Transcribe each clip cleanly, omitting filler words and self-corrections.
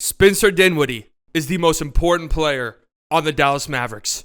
Spencer Dinwiddie is the most important player on the Dallas Mavericks.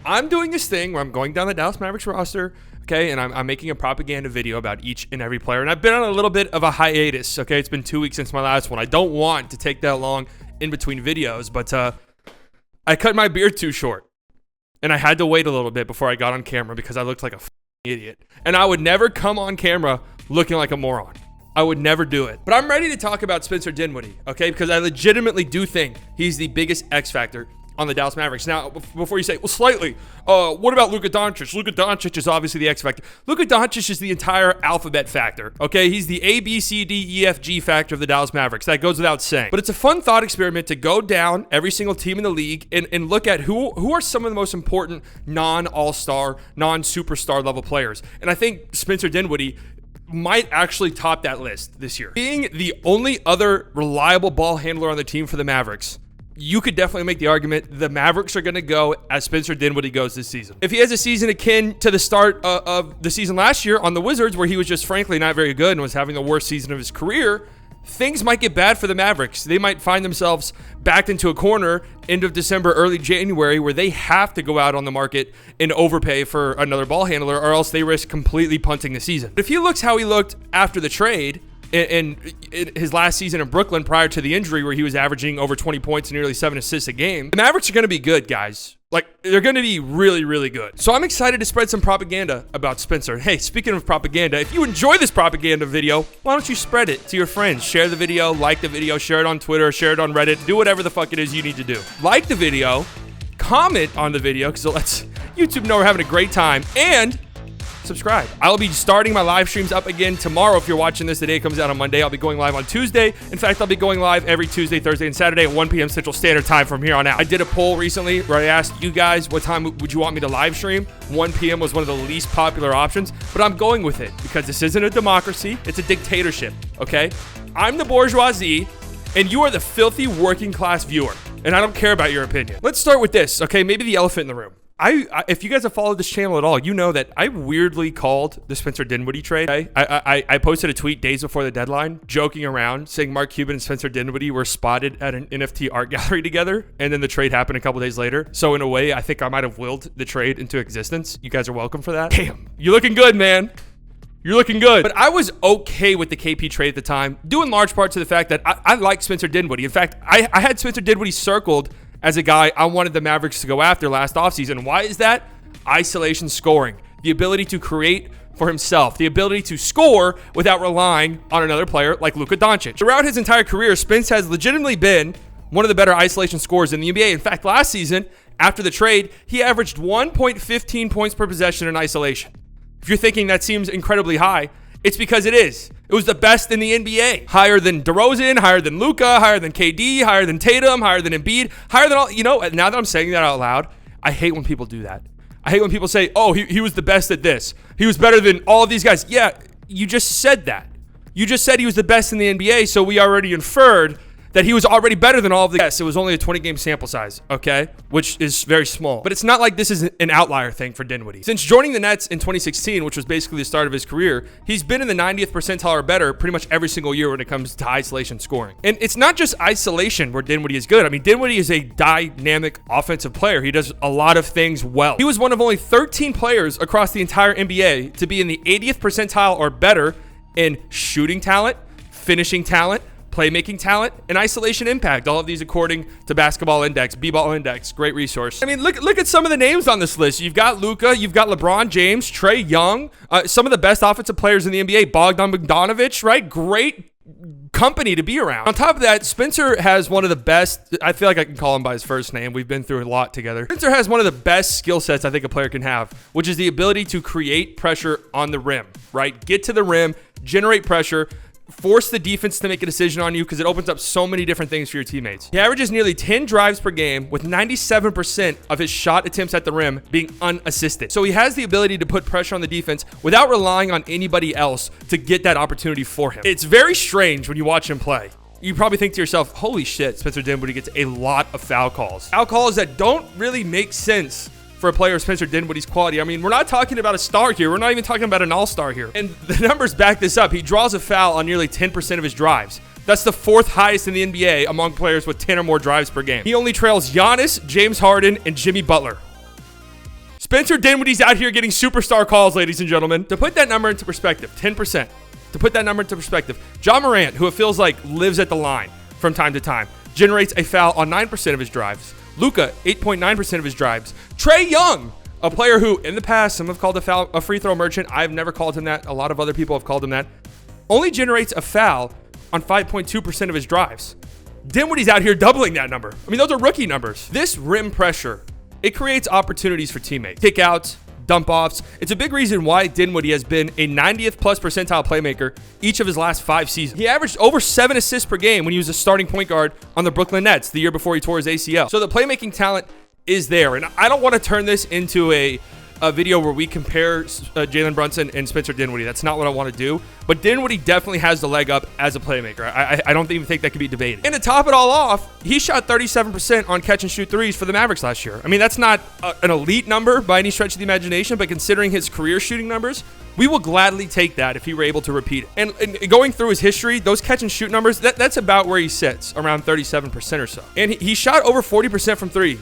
I'm doing this thing where I'm going down the Dallas Mavericks roster, okay, and I'm making a propaganda video about each and every player. And I've been on a little bit of a hiatus, okay? It's been 2 weeks since my last one. I don't want to take that long in between videos, but I cut my beard too short. And I had to wait a little bit before I got on camera because I looked like a idiot. And I would never come on camera looking like a moron. I would never do it. But I'm ready to talk about Spencer Dinwiddie, okay? Because I legitimately do think he's the biggest X factor on the Dallas Mavericks. Now, before you say, well, slightly, what about Luka Doncic? Luka Doncic is obviously the X factor. Luka Doncic is the entire alphabet factor, okay? He's the A, B, C, D, E, F, G factor of the Dallas Mavericks. That goes without saying. But it's a fun thought experiment to go down every single team in the league and look at who are some of the most important non-all-star, non-superstar level players. And I think Spencer Dinwiddie might actually top that list this year. Being the only other reliable ball handler on the team for the Mavericks, you could definitely make the argument the Mavericks are going to go as Spencer Dinwiddie goes this season. If he has a season akin to the start of the season last year on the Wizards, where he was just frankly not very good and was having the worst season of his career, things might get bad for the Mavericks. They might find themselves backed into a corner end of December, early January, where they have to go out on the market and overpay for another ball handler, or else they risk completely punting the season. If he looks how he looked after the trade in his last season in Brooklyn prior to the injury, where he was averaging over 20 points and nearly 7 assists a game, the Mavericks are going to be good, guys. Like, they're going to be really, really good. So I'm excited to spread some propaganda about Spencer. Hey, speaking of propaganda, if you enjoy this propaganda video, why don't you spread it to your friends? Share the video, like the video, share it on Twitter, share it on Reddit, do whatever the fuck it is you need to do. Like the video, comment on the video, because it lets YouTube know we're having a great time, and subscribe. I'll be starting my live streams up again tomorrow. If you're watching this, the day it comes out on Monday. I'll be going live on Tuesday. In fact, I'll be going live every Tuesday, Thursday, and Saturday at 1 p.m. Central Standard Time from here on out. I did a poll recently where I asked you guys what time would you want me to live stream. 1 p.m. was one of the least popular options, but I'm going with it because this isn't a democracy. It's a dictatorship, okay? I'm the bourgeoisie, and you are the filthy working class viewer, and I don't care about your opinion. Let's start with this, okay? Maybe the elephant in the room. If you guys have followed this channel at all, you know that I weirdly called the Spencer Dinwiddie trade. I posted a tweet days before the deadline, joking around, saying Mark Cuban and Spencer Dinwiddie were spotted at an NFT art gallery together, and then the trade happened a couple days later. So in a way, I think I might have willed the trade into existence. You guys are welcome for that. Damn, you're looking good, man. You're looking good. But I was okay with the KP trade at the time, due in large part to the fact that I like Spencer Dinwiddie. In fact, I had Spencer Dinwiddie circled as a guy I wanted the Mavericks to go after last offseason. Why is that? Isolation scoring. The ability to create for himself. The ability to score without relying on another player like Luka Doncic. Throughout his entire career, Spence has legitimately been one of the better isolation scorers in the NBA. In fact, last season, after the trade, he averaged 1.15 points per possession in isolation. If you're thinking that seems incredibly high, it's because it is. It was the best in the NBA. Higher than DeRozan, higher than Luka, higher than KD, higher than Tatum, higher than Embiid, higher than all. You know, now that I'm saying that out loud, I hate when people do that. I hate when people say, oh, he was the best at this. He was better than all of these guys. Yeah, you just said that. You just said he was the best in the NBA, so we already inferred that he was already better than all of the guys. It was only a 20-game sample size, okay? Which is very small. But it's not like this is an outlier thing for Dinwiddie. Since joining the Nets in 2016, which was basically the start of his career, he's been in the 90th percentile or better pretty much every single year when it comes to isolation scoring. And it's not just isolation where Dinwiddie is good. I mean, Dinwiddie is a dynamic offensive player. He does a lot of things well. He was one of only 13 players across the entire NBA to be in the 80th percentile or better in shooting talent, finishing talent, playmaking talent, and isolation impact. All of these according to Basketball Index, B-Ball Index, great resource. I mean, look at some of the names on this list. You've got Luka, you've got LeBron James, Trae Young, some of the best offensive players in the NBA, Bogdan Bogdanovic, right? Great company to be around. On top of that, Spencer has one of the best, I feel like I can call him by his first name. We've been through a lot together. Spencer has one of the best skill sets I think a player can have, which is the ability to create pressure on the rim, right? Get to the rim, generate pressure, force the defense to make a decision on you because it opens up so many different things for your teammates. He averages nearly 10 drives per game with 97% of his shot attempts at the rim being unassisted. So he has the ability to put pressure on the defense without relying on anybody else to get that opportunity for him. It's very strange when you watch him play. You probably think to yourself, holy shit, Spencer Dinwiddie gets a lot of foul calls. Foul calls that don't really make sense for a player of Spencer Dinwiddie's quality. I mean, we're not talking about a star here. We're not even talking about an all-star here. And the numbers back this up. He draws a foul on nearly 10% of his drives. That's the 4th highest in the NBA among players with 10 or more drives per game. He only trails Giannis, James Harden, and Jimmy Butler. Spencer Dinwiddie's out here getting superstar calls, ladies and gentlemen. To put that number into perspective, 10%. To put that number into perspective, Ja Morant, who it feels like lives at the line from time to time, generates a foul on 9% of his drives. Luka, 8.9% of his drives. Trae Young, a player who, in the past, some have called a free throw merchant. I've never called him that. A lot of other people have called him that. Only generates a foul on 5.2% of his drives. Dinwiddie's out here doubling that number. I mean, those are rookie numbers. This rim pressure, it creates opportunities for teammates. Kickouts, dump-offs. It's a big reason why Dinwiddie has been a 90th plus percentile playmaker each of his last 5 seasons. He averaged over 7 assists per game when he was a starting point guard on the Brooklyn Nets the year before he tore his ACL. So the playmaking talent is there. And I don't want to turn this into a video where we compare Jalen Brunson and Spencer Dinwiddie. That's not what I want to do. But Dinwiddie definitely has the leg up as a playmaker. I don't even think that can be debated. And to top it all off, he shot 37% on catch and shoot threes for the Mavericks last year. I mean, that's not an elite number by any stretch of the imagination, but considering his career shooting numbers, we will gladly take that if he were able to repeat it. And going through his history, those catch and shoot numbers, that's about where he sits, around 37% or so. And he shot over 40% from 3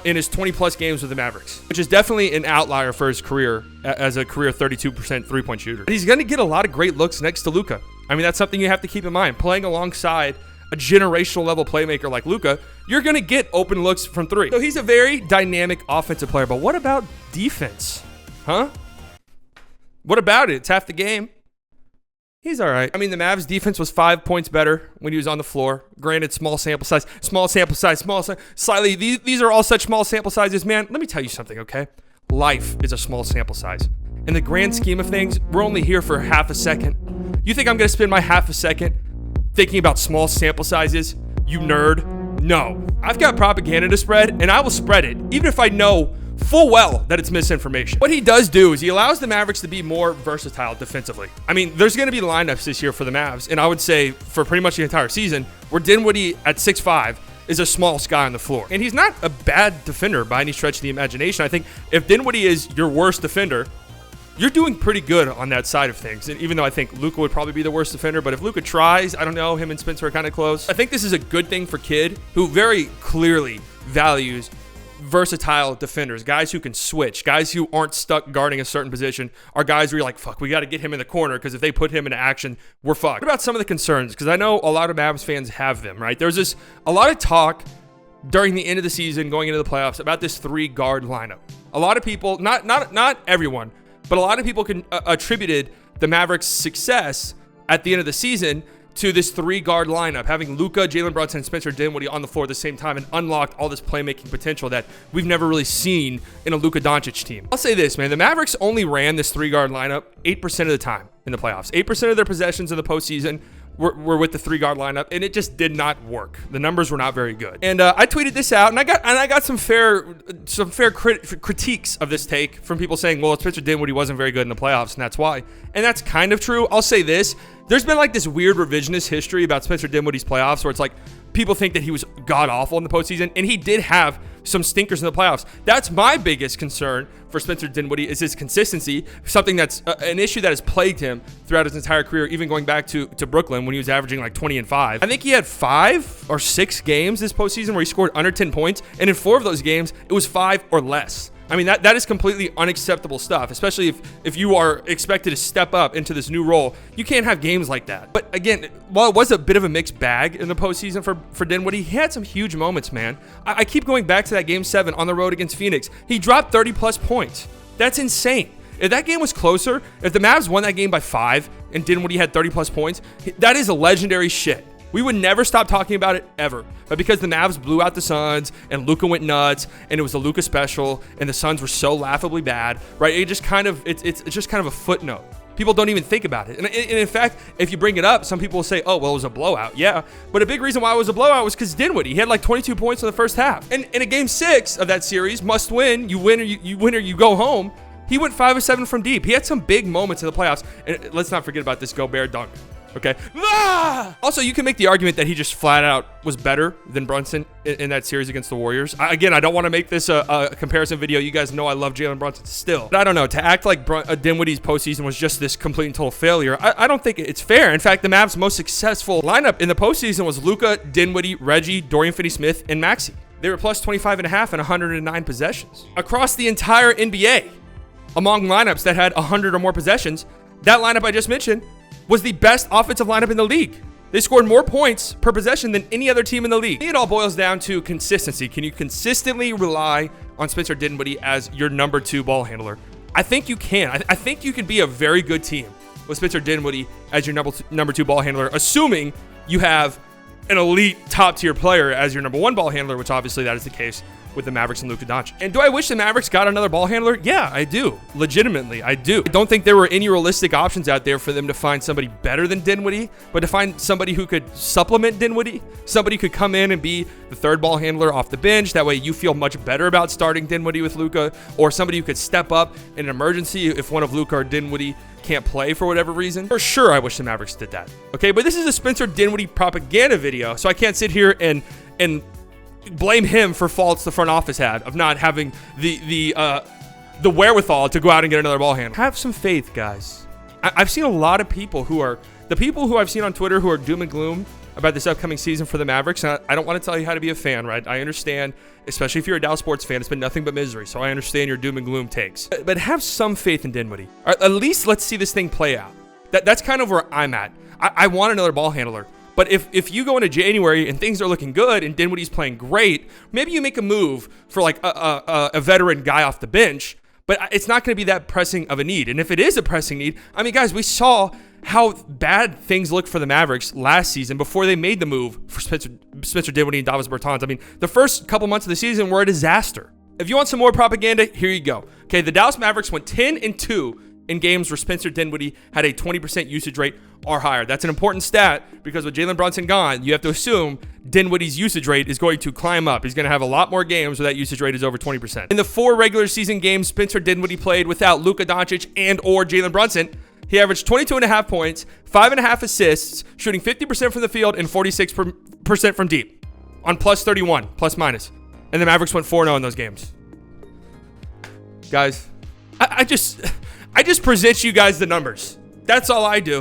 in his 20-plus games with the Mavericks, which is definitely an outlier for his career as a career 32% three-point shooter. But he's going to get a lot of great looks next to Luka. I mean, that's something you have to keep in mind. Playing alongside a generational level playmaker like Luka, you're going to get open looks from 3. So he's a very dynamic offensive player. But what about defense? Huh? What about it? It's half the game. He's all right. I mean, the Mavs defense was 5 points better when he was on the floor. Granted, small sample size. Slightly. These are all such small sample sizes, man. Let me tell you something, okay? Life is a small sample size. In the grand scheme of things, we're only here for half a second. You think I'm going to spend my half a second thinking about small sample sizes? You nerd. No. I've got propaganda to spread, and I will spread it, even if I know full well that it's misinformation. What he does do is he allows the Mavericks to be more versatile defensively. I mean, there's going to be lineups this year for the Mavs, and I would say for pretty much the entire season, where Dinwiddie at 6'5" is a small guy on the floor. And he's not a bad defender by any stretch of the imagination. I think if Dinwiddie is your worst defender, you're doing pretty good on that side of things. And even though I think Luka would probably be the worst defender, but if Luka tries, I don't know, him and Spencer are kind of close. I think this is a good thing for Kidd, who very clearly values versatile defenders, guys who can switch, guys who aren't stuck guarding a certain position, are guys where you're like, fuck, we got to get him in the corner because if they put him into action, we're fucked. What about some of the concerns? Because I know a lot of Mavs fans have them, right? There's a lot of talk during the end of the season, going into the playoffs, about this 3-guard lineup. A lot of people, not everyone, but a lot of people attributed the Mavericks' success at the end of the season to this 3-guard lineup, having Luka, Jalen Brunson, and Spencer Dinwiddie on the floor at the same time, and unlocked all this playmaking potential that we've never really seen in a Luka Doncic team. I'll say this, man. The Mavericks only ran this 3-guard lineup 8% of the time in the playoffs. 8% of their possessions in the postseason were with the 3-guard lineup, and it just did not work. The numbers were not very good. And I tweeted this out, and I got some fair critiques of this take from people saying, well, Spencer Dinwiddie wasn't very good in the playoffs, and that's why. And that's kind of true. I'll say this. There's been like this weird revisionist history about Spencer Dinwiddie's playoffs where it's like people think that he was god-awful in the postseason, and he did have some stinkers in the playoffs. That's my biggest concern for Spencer Dinwiddie, is his consistency, something that's an issue that has plagued him throughout his entire career, even going back to Brooklyn when he was averaging like 20 and 5. I think he had 5 or 6 games this postseason where he scored under 10 points, and in 4 of those games, it was 5 or less. I mean, that is completely unacceptable stuff, especially if you are expected to step up into this new role. You can't have games like that. But again, while it was a bit of a mixed bag in the postseason for Dinwiddie, he had some huge moments, man. I keep going back to that Game 7 on the road against Phoenix. He dropped 30-plus points. That's insane. If that game was closer, if the Mavs won that game by 5 and Dinwiddie had 30-plus points, that is a legendary shit. We would never stop talking about it, ever. But because the Mavs blew out the Suns and Luka went nuts and it was a Luka special and the Suns were so laughably bad, right? It's just kind of a footnote. People don't even think about it. And in fact, if you bring it up, some people will say, oh, well, it was a blowout. Yeah. But a big reason why it was a blowout was because Dinwiddie, he had like 22 points in the first half. And in a Game 6 of that series, must win, you win or you go home, he went 5 of 7 from deep. He had some big moments in the playoffs. And let's not forget about this Gobert dunk. Okay. Also, you can make the argument that he just flat out was better than Brunson in that series against the Warriors. Again, I don't want to make this a comparison video. You guys know I love Jalen Brunson still. But I don't know. To act like Dinwiddie's postseason was just this complete and total failure, I don't think it's fair. In fact, the Mavs' most successful lineup in the postseason was Luka, Dinwiddie, Reggie, Dorian Finney-Smith, and Maxey. They were plus 25.5 in 109 possessions. Across the entire NBA, among lineups that had 100 or more possessions, that lineup I just mentioned was the best offensive lineup in the league. They scored more points per possession than any other team in the league. It all boils down to consistency. Can you consistently rely on Spencer Dinwiddie as your number 2 ball handler? I think you can. I think you can be a very good team with Spencer Dinwiddie as your number 2 ball handler, assuming you have an elite top tier player as your number 1 ball handler, which obviously that is the case with the Mavericks and Luka Doncic. And do I wish the Mavericks got another ball handler? Yeah, I do. Legitimately, I do. I don't think there were any realistic options out there for them to find somebody better than Dinwiddie, but to find somebody who could supplement Dinwiddie, somebody who could come in and be the 3rd ball handler off the bench. That way you feel much better about starting Dinwiddie with Luka, or somebody who could step up in an emergency if one of Luka or Dinwiddie can't play for whatever reason. For sure, I wish the Mavericks did that. Okay, but this is a Spencer Dinwiddie propaganda video, so I can't sit here and blame him for faults the front office had of not having the wherewithal to go out and get another ball handler. Have some faith, guys. I've seen a lot of people who I've seen on Twitter who are doom and gloom about this upcoming season for the Mavericks. And I don't want to tell you how to be a fan, right? I understand, especially if you're a Dallas sports fan, it's been nothing but misery. So I understand your doom and gloom takes. But have some faith in Dinwiddie. Or at least let's see this thing play out. That's kind of where I'm at. I want another ball handler. But if you go into January and things are looking good and Dinwiddie's playing great, maybe you make a move for like a veteran guy off the bench, but it's not going to be that pressing of a need. And if it is a pressing need, I mean, guys, we saw how bad things looked for the Mavericks last season before they made the move for Spencer Dinwiddie and Davis Bertans. I mean, the first couple months of the season were a disaster. If you want some more propaganda, here you go. Okay, the Dallas Mavericks went 10-2 in games where Spencer Dinwiddie had a 20% usage rate or higher. That's an important stat because with Jalen Brunson gone, you have to assume Dinwiddie's usage rate is going to climb up. He's going to have a lot more games where that usage rate is over 20%. In the 4 regular season games Spencer Dinwiddie played without Luka Doncic and or Jalen Brunson, he averaged 22.5 points, 5.5 assists, shooting 50% from the field and 46% from deep on plus 31, plus minus. And the Mavericks went 4-0 in those games. Guys, I just present you guys the numbers. That's all I do.